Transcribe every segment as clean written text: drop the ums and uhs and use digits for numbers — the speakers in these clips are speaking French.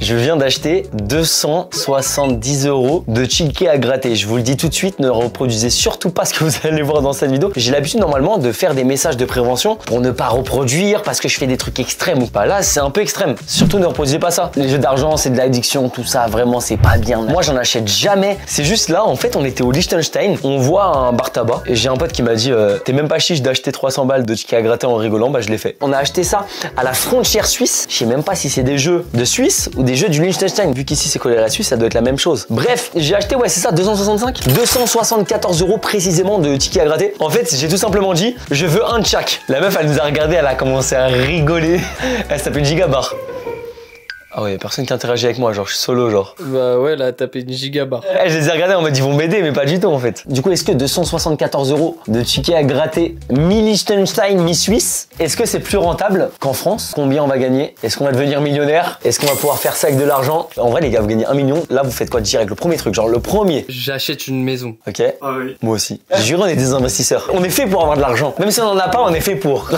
Je viens d'acheter 270 € de tickets à gratter. Je vous le dis tout de suite, ne reproduisez surtout pas ce que vous allez voir dans cette vidéo. J'ai l'habitude normalement de faire des messages de prévention pour ne pas reproduire parce que je fais des trucs extrêmes ou pas. Là, c'est un peu extrême. Surtout ne reproduisez pas ça. Les jeux d'argent, c'est de l'addiction, tout ça, vraiment, c'est pas bien. Moi, j'en achète jamais. C'est juste là, en fait, on était au Liechtenstein, on voit un bar tabac et j'ai un pote qui m'a dit t'es même pas chiche d'acheter 300 balles de tickets à gratter en rigolant. Bah, je l'ai fait. On a acheté ça à la frontière suisse. Je sais même pas si c'est des jeux de Suisse ou des jeux du Liechtenstein. Vu qu'ici c'est collé à la Suisse, ça doit être la même chose. Bref, j'ai acheté, ouais, c'est ça, 274 € précisément de tickets à gratter. En fait, j'ai tout simplement dit, je veux un de chaque. La meuf, elle nous a regardé, elle a commencé à rigoler. Elle s'appelle Gigabar. Ah ouais, y'a personne qui interagit avec moi, genre je suis solo, genre. Bah ouais, là, t'as payé une gigabar. Je les ai regardés en mode ils vont m'aider, mais pas du tout en fait. Du coup, est-ce que 274 € de tickets à gratter mi-Liechtenstein, mi-Suisse, est-ce que c'est plus rentable qu'en France? Combien on va gagner? Est-ce qu'on va devenir millionnaire? Est-ce qu'on va pouvoir faire ça avec de l'argent? En vrai, les gars, vous gagnez 1 million. Là, vous faites quoi direct? Le premier truc, genre le premier. J'achète une maison. Ok. Ah oui. Moi aussi. J'ai juré, on est des investisseurs. On est fait pour avoir de l'argent. Même si on en a pas, on est fait pour.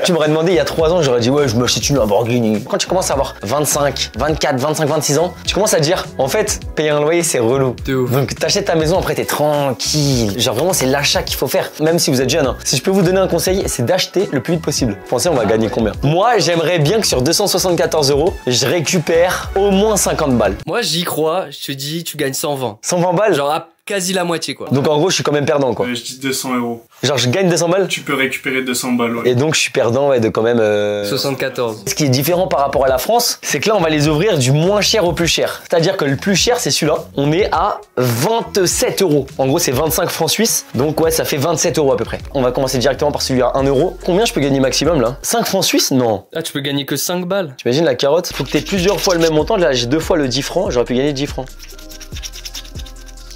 Tu m'aurais demandé il y a 3 ans, j'aurais dit ouais, je m'achète une Lamborghini. Quand tu commences à avoir 25, 24, 25, 26 ans, tu commences à te dire, en fait, payer un loyer, c'est relou. De ouf. Donc, t'achètes ta maison, après, t'es tranquille. Genre, vraiment, c'est l'achat qu'il faut faire, même si vous êtes jeune. Hein. Si je peux vous donner un conseil, c'est d'acheter le plus vite possible. Pensez, on va gagner combien? Moi, j'aimerais bien que sur 274 €, je récupère au moins 50 balles. Moi, j'y crois. Je te dis, tu gagnes 120. 120 balles? Genre à quasi la moitié, quoi. Donc, en gros, je suis quand même perdant, quoi. Je dis 200 €. Genre, je gagne 200 balles? Tu peux récupérer 200 balles, ouais. Et donc, je suis perdant, ouais, de quand même... 74. Ce qui est différent par rapport à la France, c'est que là, on va les ouvrir du moins cher au plus cher. C'est-à-dire que le plus cher, c'est celui-là. On est à 27 €. En gros, c'est 25 francs suisses. Donc, ouais, ça fait 27 € à peu près. On va commencer directement par celui à 1 €. Combien je peux gagner maximum, là? 5 francs suisses? Non. Ah, tu peux gagner que 5 balles. T'imagines la carotte? Faut que t'aies plusieurs fois le même montant. Là, j'ai 2 fois le 10 francs. J'aurais pu gagner 10 francs.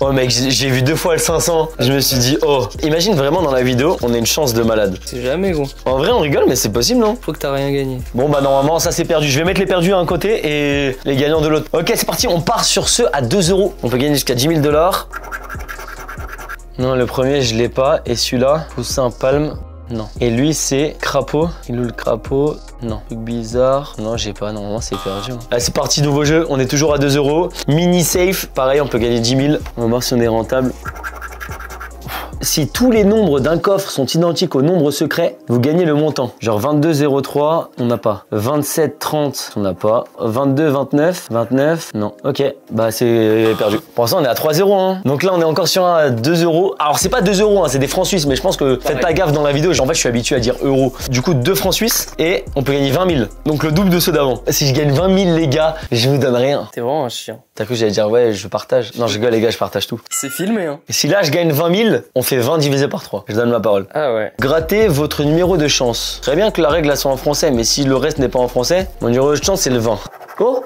Oh mec, j'ai vu 2 fois le 500. Je me suis dit, oh. Imagine vraiment dans la vidéo, on a une chance de malade. C'est jamais, gros. En vrai, on rigole, mais c'est possible, non? Faut que t'as rien gagné. Bon, bah normalement, ça c'est perdu. Je vais mettre les perdus à un côté et les gagnants de l'autre. Ok, c'est parti. On part sur ceux à 2 €. On peut gagner jusqu'à 10 000 $. Non, le premier, je l'ai pas. Et celui-là, Poussin Palme. Non. Et lui, c'est Crapaud. Il est où le crapaud? Non. Truc bizarre. Non, j'ai pas. Normalement, c'est perdu. Hein. Allez, c'est parti, nouveau jeu. On est toujours à 2 €. Mini safe. Pareil, on peut gagner 10 000. On va voir si on est rentable. Si tous les nombres d'un coffre sont identiques au nombre secret, vous gagnez le montant. Genre 22,03, on n'a pas. 27,30, on n'a pas. 22, 29, 29, non. Ok, bah c'est perdu. Pour l'instant, on est à 3 €. Hein. Donc là, on est encore sur un 2 €. Alors, c'est pas 2 €, hein, c'est des francs suisses, mais je pense que faites pas gaffe dans la vidéo. En fait, je suis habitué à dire euros. Du coup, 2 francs suisses et on peut gagner 20 000. Donc le double de ceux d'avant. Si je gagne 20 000, les gars, je vous donne rien. T'es vraiment un chien. T'as cru que j'allais dire ouais, je partage. Non, je rigole, les gars, je partage tout. C'est filmé, hein. Et si là, je gagne 20 000, on fait 20 divisé par 3. Je donne ma parole. Ah ouais. Grattez votre numéro de chance. Très bien que la règle là soit en français, mais si le reste n'est pas en français, mon numéro de chance c'est le 20. Oh,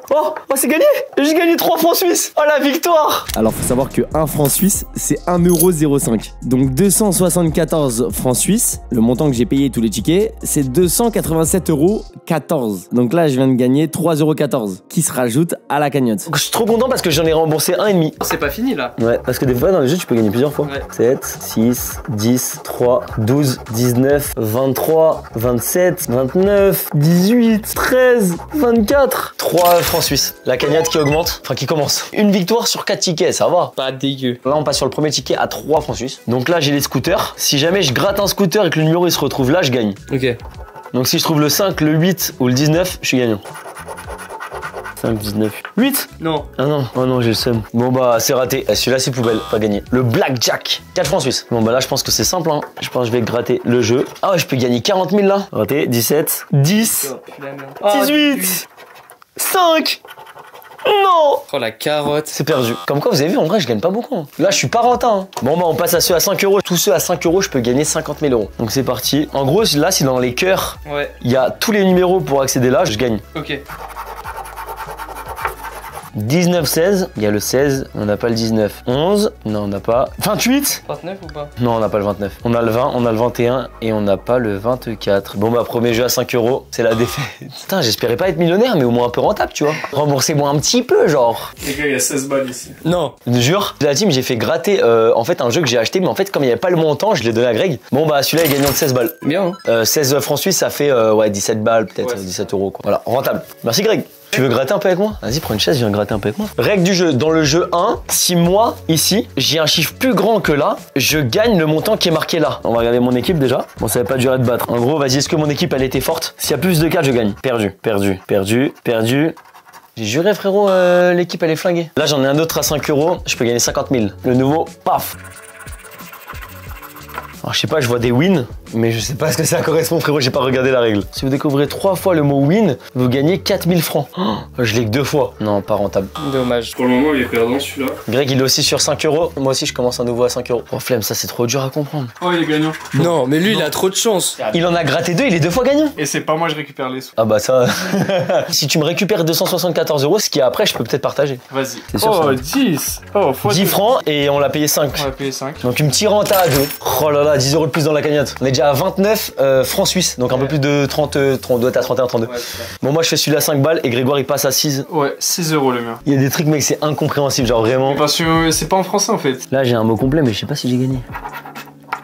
c'est gagné! J'ai gagné 3 francs suisses! Oh la victoire! Alors faut savoir que 1 franc suisse c'est 1,05 €. Donc 274 francs suisses, le montant que j'ai payé tous les tickets, c'est 287,14 €. Donc là je viens de gagner 3,14 € qui se rajoute à la cagnotte. Je suis trop content parce que j'en ai remboursé 1,5. C'est pas fini là. Ouais, parce que des fois dans les jeux tu peux gagner plusieurs fois. Ouais. 7, 6, 10, 3, 12, 19, 23, 27, 29, 18, 13, 24. 3 francs suisses. La cagnotte qui augmente, enfin qui commence. Une victoire sur 4 tickets, ça va. Pas dégueu. Là, on passe sur le premier ticket à 3 francs suisses. Donc là, j'ai les scooters. Si jamais je gratte un scooter et que le numéro il se retrouve là, je gagne. Ok. Donc si je trouve le 5, le 8 ou le 19, je suis gagnant. 5, 19, 8. Non. Ah non, oh non, j'ai le seum. Bon bah, c'est raté. Celui-là, c'est poubelle, pas gagné. Le blackjack, 4 francs suisses. Bon bah là, je pense que c'est simple. Hein. Je pense que je vais gratter le jeu. Ah ouais, je peux gagner 40 000 là. Raté, 17, 10, 18, 5. Non! Oh la carotte. C'est perdu. Comme quoi, vous avez vu, en vrai, je gagne pas beaucoup. Hein. Là, je suis pas rentable. Hein. Bon, bah, on passe à ceux à 5 €. Tous ceux à 5 €, je peux gagner 50 000 €. Donc, c'est parti. En gros, là, si dans les cœurs, Ouais. il y a tous les numéros pour accéder là, je gagne. Ok. 19, 16. Il y a le 16. On n'a pas le 19. 11. Non, on n'a pas. 28. 39 ou pas? Non, on n'a pas le 29. On a le 20, on a le 21 et on n'a pas le 24. Bon, bah, premier jeu à 5 €. C'est la défaite. Putain, j'espérais pas être millionnaire, mais au moins un peu rentable, tu vois. Remboursez-moi un petit peu, genre. Les gars, il y a 16 balles ici. Non. Je te jure, la team, j'ai fait gratter en fait un jeu que j'ai acheté, mais en fait, comme il n'y avait pas le montant, je l'ai donné à Greg. Bon, bah, celui-là est gagnant de 16 balles. Bien. Hein. 16 francs suisses, ça fait ouais, 17 balles, peut-être Ouais. 17 € quoi. Voilà, rentable. Merci Greg. Tu veux gratter un peu avec moi? Vas-y, prends une chaise, viens gratter un peu avec moi. Règle du jeu, dans le jeu 1, si moi, ici, j'ai un chiffre plus grand que là, je gagne le montant qui est marqué là. On va regarder mon équipe déjà. Bon, ça va pas durer de battre. En gros, vas-y, est-ce que mon équipe, elle était forte? S'il y a plus de 4, je gagne. Perdu, perdu, perdu, perdu. J'ai juré, frérot, l'équipe, elle est flinguée. Là, j'en ai un autre à 5 €, je peux gagner 50 000. Le nouveau, paf. Alors, je sais pas, je vois des wins, mais je sais pas ce que ça correspond, frérot, j'ai pas regardé la règle. Si vous découvrez 3 fois le mot win, vous gagnez 4000 francs. Oh, je l'ai que 2 fois. Non, pas rentable. Dommage. Pour le moment, il est perdant celui-là. Greg, il est aussi sur 5 €. Moi aussi, je commence un nouveau à 5 €. Oh, flemme, ça, c'est trop dur à comprendre. Oh, il est gagnant. Non, mais lui, il a trop de chance. Il en a gratté 2, il est 2 fois gagnant. Et c'est pas moi, je récupère les sous. Ah bah ça... Si tu me récupères 274 €, ce qui est après, je peux peut-être partager. Vas-y. C'est sûr, Oh, ça. 10. Oh, fois 10 francs et on l'a payé 5. On va payer 5. Donc une petite renta à 2. Oh là là, 10 € de plus dans la cagnotte. On est déjà à 29 francs suisses, donc un peu plus de 30, on doit être à 31, 32. Ouais, c'est ça. Bon, moi je fais celui-là 5 balles et Grégoire il passe à 6. Ouais, 6 € le mien. Il y a des trucs, mec, c'est incompréhensible, genre vraiment. Parce que c'est pas en français en fait. Là j'ai un mot complet, mais je sais pas si j'ai gagné.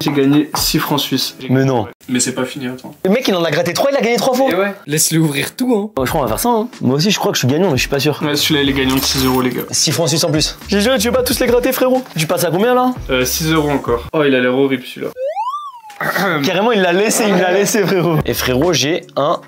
J'ai gagné 6 francs suisses. Mais non. Mais c'est pas fini, attends. Le mec il en a gratté 3, il a gagné 3 fois. Et ouais. Laisse-le ouvrir tout, hein. Oh, je crois qu'on va faire ça, hein. Moi aussi je crois que je suis gagnant, mais je suis pas sûr. Ouais, celui-là il est gagnant de 6 € les gars. 6 francs suisses en plus. J'ai juré, tu veux pas tous les gratter, frérot? Tu passes à combien là? 6 € encore. Oh, il a l'air horrible celui-là. Carrément, il l'a laissé, frérot. Et frérot, j'ai un.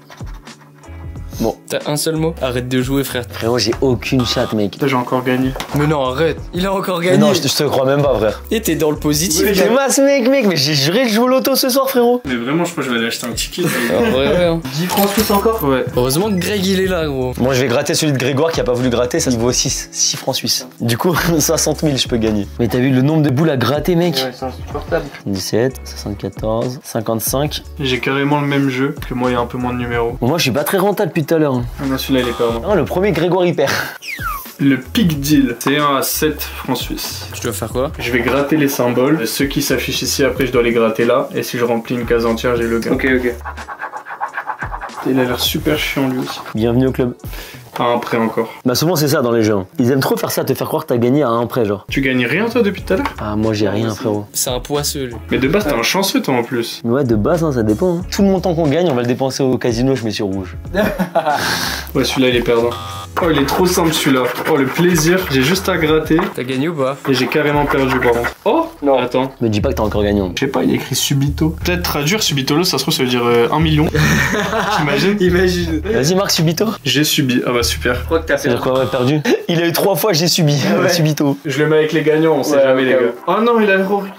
Bon, T'as un seul mot. Arrête de jouer, frère. frérot, j'ai aucune chatte, mec. Là, j'ai encore gagné. Mais non, arrête. Il a encore Mais gagné. non, je te crois même pas, frère. Et t'es dans le positif. C'est masse, mec, mais j'ai juré que je joue au loto ce soir, frérot. Mais vraiment, je crois que je vais aller acheter un ticket. En vrai, ouais, hein. 10 francs suisses encore? Ouais. Heureusement que Greg, il est là, gros. Moi, je vais gratter celui de Grégoire qui a pas voulu gratter, ça vaut 6 francs suisses. Du coup, 60 000, je peux gagner. Mais t'as vu le nombre de boules à gratter, mec? Ouais, c'est insupportable. 17, 74, 55. J'ai carrément le même jeu, que moi, il y a un peu moins de numéros. Bon, moi, je suis pas très rentable depuis tout à l'heure. Ah non, celui-là, il est perdant. Ah, le premier, Grégoire, il perd. Le Pic Deal, c'est 1 à 7 francs suisses. Tu dois faire quoi? Je vais gratter les symboles. Ceux qui s'affichent ici, après, je dois les gratter là. Et si je remplis une case entière, j'ai le gain. Ok. Il a l'air super chiant, lui aussi. Bienvenue au club. À un prêt encore. Bah, souvent, c'est ça dans les jeux. Hein. Ils aiment trop faire ça, te faire croire que t'as gagné à un prêt, genre. Tu gagnes rien, toi, depuis tout à l'heure? Ah, moi, j'ai rien, frérot. C'est un poisseux, lui. Mais de base, t'es un chanceux, toi, en plus. Mais ouais, de base, hein, ça dépend. Hein. Tout le montant qu'on gagne, on va le dépenser au casino, je mets sur rouge. Ouais, celui-là, il est perdant. Oh, il est trop simple, celui-là. Oh, le plaisir. J'ai juste à gratter. T'as gagné ou pas? Et j'ai carrément perdu, par contre. Oh non. Attends. Me dis pas que t'as encore gagné. Je sais pas, il est écrit Subito. Peut-être traduire Subitolo, ça se trouve, ça veut dire 1 million. T'imagines? Imagine. Vas-y, Marc, subito. J'ai subi. Ah bah super. Je crois que t'as C'est-à-dire quoi, ouais, perdu? Il a eu 3 fois, j'ai subi. ouais. Subito. Je le mets avec les gagnants, on sait Ouais, jamais, les ok. gars. Oh non, il a l'air horrible.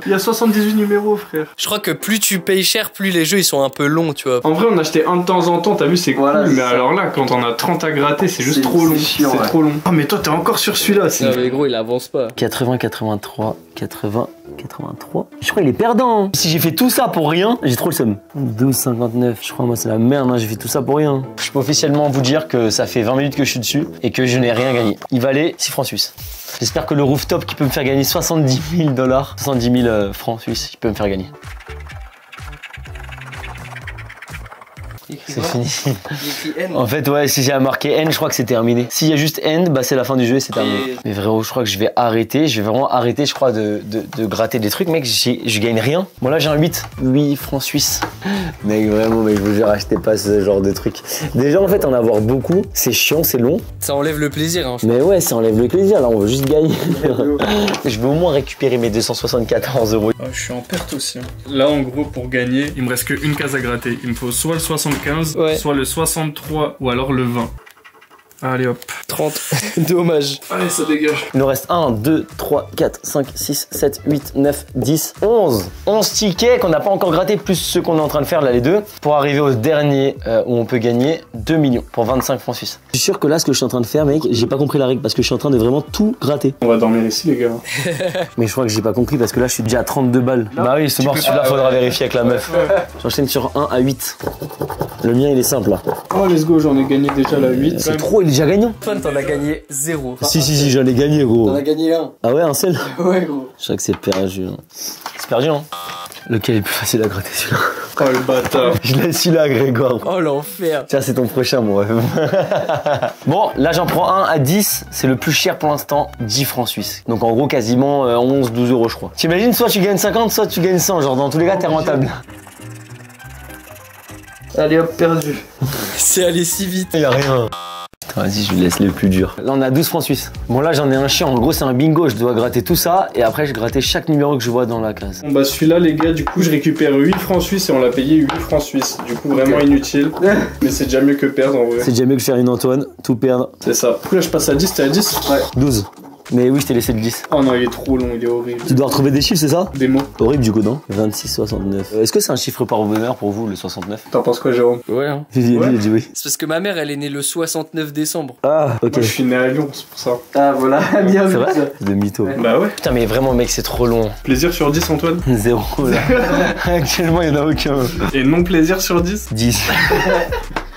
Il y a 78 numéros, frère. Je crois que plus tu payes cher, plus les jeux ils sont un peu longs, tu vois. En vrai, on achetait un de temps en temps, t'as vu, c'est Voilà, cool. c'est Mais ça. alors là, quand on a 30 à gratter, c'est juste C'est- trop long. c'est chiant, C'est ouais. trop long. Ah, mais toi, t'es encore sur celui-là. Non, mais gros, il avance pas. 80, 83, 80, 83. Je crois qu'il est perdant. Hein. Si j'ai fait tout ça pour rien, j'ai trop le seum. 12, 59. Je crois, moi, c'est la merde. Hein. J'ai fait tout ça pour rien. Je peux officiellement vous dire que ça fait 20 minutes que je suis dessus et que je n'ai rien gagné. Il valait 6 francs suisses. J'espère que le rooftop qui peut me faire gagner 70 000 $, 70 000 francs suisses, il peut me faire gagner. C'est fini. En fait, ouais, si j'ai marqué N, je crois que c'est terminé. S'il y a juste N, bah c'est la fin du jeu et c'est terminé. Mais vraiment, je crois que je vais arrêter. Je vais vraiment arrêter, je crois, de gratter des trucs. Mec, je gagne rien. Bon, là, j'ai un 8 francs suisses. Mec, vraiment, mais je vous jure, achetez pas ce genre de truc. Déjà, en fait, en avoir beaucoup, c'est chiant, c'est long. Ça enlève le plaisir, hein. Mais ouais, ça enlève le plaisir. Là, on veut juste gagner. Je veux au moins récupérer mes 274 €. Ah, je suis en perte aussi. Hein. Là, en gros, pour gagner, il me reste qu'une case à gratter. Il me faut soit le 75, Ouais. soit le 63 ou alors le 20. Allez hop. 30. Dommage. Allez, ça dégage. Il nous reste 1, 2, 3, 4, 5, 6, 7, 8, 9, 10, 11. 11 tickets qu'on n'a pas encore gratté, plus ceux qu'on est en train de faire là, les deux, pour arriver au dernier où on peut gagner 2 millions pour 25 francs suisses. Je suis sûr que là, ce que je suis en train de faire, mec, j'ai pas compris la règle parce que je suis en train de vraiment tout gratter. On va dormir ici, les gars. Mais je crois que j'ai pas compris parce que là, je suis déjà à 32 balles. Bah oui, ce mort, celui-là, faudra vérifier avec la meuf. J'enchaîne sur 1 à 8. Le mien, il est simple là. Oh, let's go, j'en ai gagné déjà la 8. C'est trop, il est déjà gagnant. Fun, t'en as gagné 0. Si, j'en ai gagné, gros. gagné un. Ah ouais, un seul? Ouais, gros. Je crois que c'est perdu. Hein. C'est perdu, hein. Lequel est le plus facile à gratter, celui-là? Oh, le bâtard. Je laisse celui-là, Grégoire. Oh, l'enfer. Tiens, c'est ton prochain, mon rêve. Bon, là, j'en prends un à 10. C'est le plus cher pour l'instant, 10 francs suisses. Donc, en gros, quasiment 11, 12 €, je crois. T'imagines, soit tu gagnes 50, soit tu gagnes 100. Genre, dans tous les cas, t'es rentable. Allez hop, perdu. C'est allé si vite. Il y a rien. Vas-y, je lui laisse les plus durs. Là, on a 12 francs suisses. Bon, là, j'en ai un chiant. En gros, c'est un bingo. Je dois gratter tout ça. Et après, je gratter chaque numéro que je vois dans la case. Bon, bah, celui-là, les gars, du coup, je récupère 8 francs suisses et on l'a payé 8 francs suisses. Du coup, vraiment inutile. Mais c'est déjà mieux que perdre en vrai. C'est déjà mieux que faire une Antoine. Tout perdre. C'est ça. Du coup, là, je passe à 10. T'es à 10? Ouais. 12. Mais oui, je t'ai laissé le 10. Oh non, il est trop long, il est horrible. Tu dois retrouver des chiffres, c'est ça? Des mots. Horrible du coup, non? 26, 69. Est-ce que c'est un chiffre par bonheur pour vous, le 69? T'en penses quoi, Jérôme? Ouais, hein. Il a dit oui. C'est parce que ma mère, elle est née le 69 décembre. Ah, ok. Moi, je suis né à Lyon, c'est pour ça. Ah, voilà, bien C'est vrai? De mytho. Ouais. Bah ouais. Putain, mais vraiment, mec, c'est trop long. Plaisir sur 10, Antoine? 0 là. Actuellement, il n'y en a aucun. Et non plaisir sur 10? 10.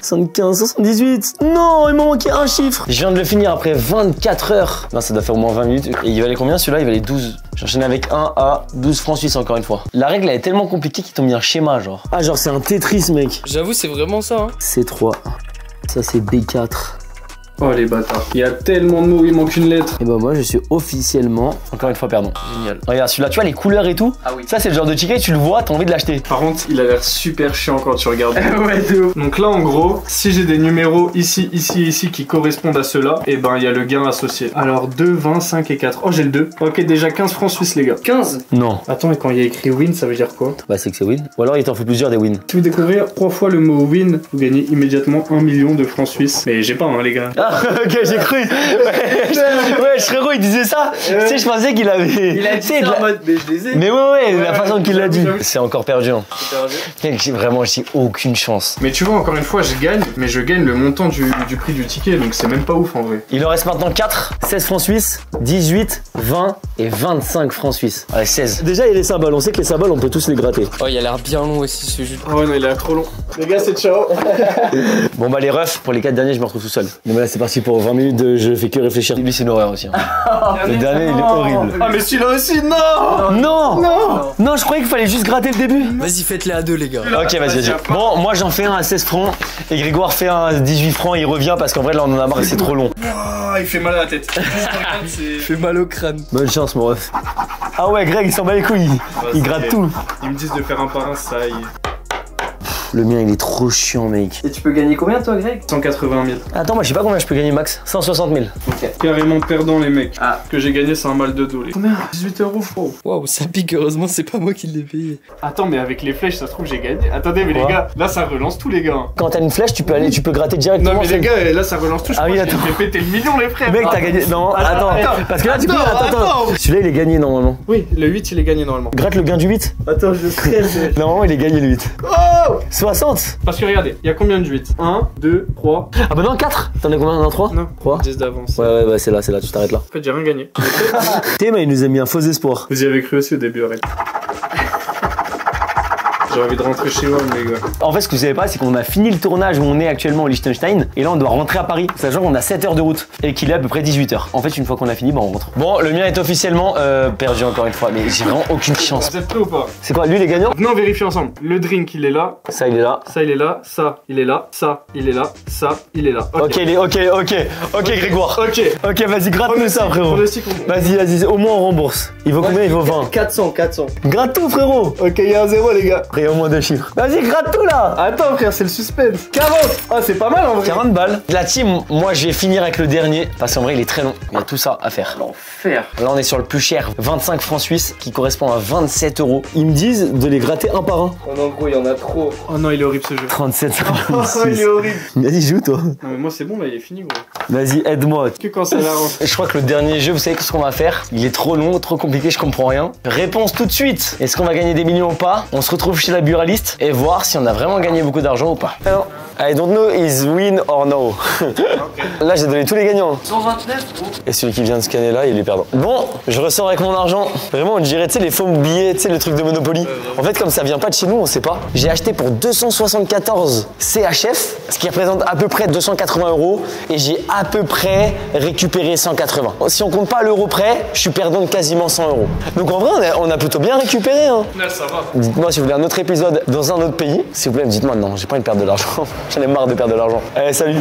75, 78. Non, il m'a manqué un chiffre. Je viens de le finir après 24 heures. Non, ça doit faire au moins 20 minutes. Et il valait combien celui-là? Il valait 12. J'enchaîne avec 1 à 12 francs suisses encore une fois. La règle, elle est tellement compliquée qu'ils t'ont mis un schéma, genre. Ah, genre, c'est un Tetris, mec. J'avoue, c'est vraiment ça, hein. C3. Ça, c'est B4. Oh les bâtards. Il y a tellement de mots, il manque une lettre. Et bah, moi, je suis officiellement, encore une fois, perdant. Génial. Regarde, celui-là, tu vois les couleurs et tout. Ah oui. Ça, c'est le genre de ticket, tu le vois, t'as envie de l'acheter. Par contre, il a l'air super chiant quand tu regardes. Ouais, de ouf. Donc là, en gros, si j'ai des numéros ici, ici, ici qui correspondent à ceux-là, et ben il y a le gain associé. Alors 2, 20, 5 et 4. Oh, j'ai le 2. Ok, déjà 15 francs suisses, les gars. 15. Non. Attends, et quand il y a écrit win, ça veut dire quoi? Bah, c'est que c'est win. Ou alors, il t'en fait plusieurs des wins. Si vous découvrez 3 fois le mot win, vous gagnez immédiatement 1 million de francs suisses. Mais j'ai pas, hein, les gars. Ah, ok, j'ai cru. Ouais, frérot, il disait ça. Tu sais, je pensais qu'il avait. Il a dit ça en mode, mais je les ai. Mais ouais, la façon qu'il l'a dit. j'avoue. C'est encore perdu. Hein. Mec, j'ai aucune chance. Mais tu vois, encore une fois, je gagne, mais je gagne le montant du prix du ticket, donc c'est même pas ouf en vrai. Il en reste maintenant 4, 16 francs suisses, 18, 20 et 25 francs suisses. Allez, 16. Déjà, il y a les symboles. On sait que les symboles, on peut tous les gratter. Oh, il a l'air bien long aussi, ce jeu. Oh ouais, non, il a l'air trop long. Les gars, c'est ciao. Bon, bah, les refs, pour les 4 derniers, je me retrouve tout seul. Donc là, c'est parti pour 20 minutes de je fais que réfléchir. Lui, c'est une horreur aussi. Hein. Le dernier, il est horrible. Ah, mais celui-là aussi, non. Non, je croyais qu'il fallait juste gratter le début. Vas-y, faites-les à deux, les gars. Ok, vas-y. Bon, moi, j'en fais un à 16 francs et Grégoire fait un à 18 francs. Il revient parce qu'en vrai, là, on en a marre et c'est trop long. Ah, il fait mal à la tête. Fais mal au crâne. Bonne chance, mon ref. Ah ouais, Greg, il s'en bat les couilles. Il gratte tout. Ils me disent de faire un par un, ça y est. Le mien, il est trop chiant, mec. Et tu peux gagner combien, toi, Greg? 180 000. Attends, moi, je sais pas combien je peux gagner max. 160 000. Carrément perdant, les mecs. Ah. Ce que j'ai gagné, c'est un mal de dos. Combien? 18 €, frérot. Waouh, ça pique, heureusement, c'est pas moi qui l'ai payé. Attends, mais avec les flèches, ça se trouve, j'ai gagné. Attendez, mais Quoi? les gars, là, ça relance tout, les gars. Quand t'as une flèche, tu peux gratter directement. Non, mais les gars, là, ça relance tout. Je Ah crois oui, que attends. j'ai pété le million, les frères. Mec, t'as gagné. Non, attends. Parce que là, du coup, Attends. Celui-là, il est gagné normalement. Oui, le 8, il est gagné normalement. Gratte le gain du 8. Attends, je stresse. Normalement, il est gagné le 8. Oh! 60. Parce que regardez, il y a combien de 8? 1, 2, 3. Ah bah non, 4. T'en as combien dans 3? Non, 3. 10 d'avance. Ouais, bah c'est là, tu t'arrêtes là. En fait, j'ai rien gagné. Théma, il nous a mis un faux espoir. Vous y avez cru aussi au début, arrête. J'ai envie de rentrer chez moi, les gars. En fait, ce que vous savez pas, c'est qu'on a fini le tournage où on est actuellement au Liechtenstein et là, on doit rentrer à Paris, sachant qu'on a 7 heures de route et qu'il est à peu près 18 heures. En fait, une fois qu'on a fini, bah on rentre. Bon, le mien est officiellement perdu encore une fois, mais j'ai vraiment aucune chance. Vous êtes prêts ou pas? C'est quoi, lui, les gagnants? Venez, on vérifie ensemble. Le drink, il est là. Ça, il est là. Ça, il est là. Ça, il est là. Ça, il est là. Ça, il est là. Ok, Grégoire. Ok. Vas-y, gratte-nous ça, frérot. Vas-y, au moins on rembourse. Il vaut combien? Il vaut 20. 400. Gratte tout, frérot. Ok, il y a un 0, les gars. Après, au moins 2 chiffres. Vas-y, gratte tout là. Attends, frère, c'est le suspense. 40. Ah, c'est pas mal en vrai. 40 balles. La team, moi, je vais finir avec le dernier parce qu'en vrai, il est très long. Il y a tout ça à faire. L'enfer. Là, on est sur le plus cher, 25 francs suisses, qui correspond à 27 €. Ils me disent de les gratter un par un. En gros, il y en a trop. Oh non, il est horrible ce jeu. 37 Oh, il est horrible. Vas-y, joue, toi. Non, mais moi, c'est bon, là, il est fini, gros. Vas-y, aide-moi. Que quand ça l'arrange. Je crois que le dernier jeu, vous savez ce qu'on va faire? Il est trop long, trop compliqué, je comprends rien. Réponse tout de suite. Est-ce qu'on va gagner des millions ou pas? On se retrouve chez la buraliste et voir si on a vraiment gagné beaucoup d'argent ou pas. Alors, I don't know is win or no. Là, j'ai donné tous les gagnants. 129 gros. Et celui qui vient de scanner là, il est perdant. Bon, je ressors avec mon argent. Vraiment, on dirait, tu sais, les faux billets, tu sais, le truc de Monopoly. En fait, comme ça vient pas de chez nous, on sait pas. J'ai acheté pour 274 CHF, ce qui représente à peu près 280 €. Et j'ai à peu près récupéré 180. Si on compte pas à l'euro près, je suis perdant de quasiment 100 €. Donc en vrai, on a plutôt bien récupéré. Hein. Là, ça va. Dites-moi si vous voulez un autre épisode dans un autre pays. S'il vous plaît, dites-moi non, j'ai pas envie de perdre de l'argent. J'en ai marre de perdre de l'argent. Allez, salut.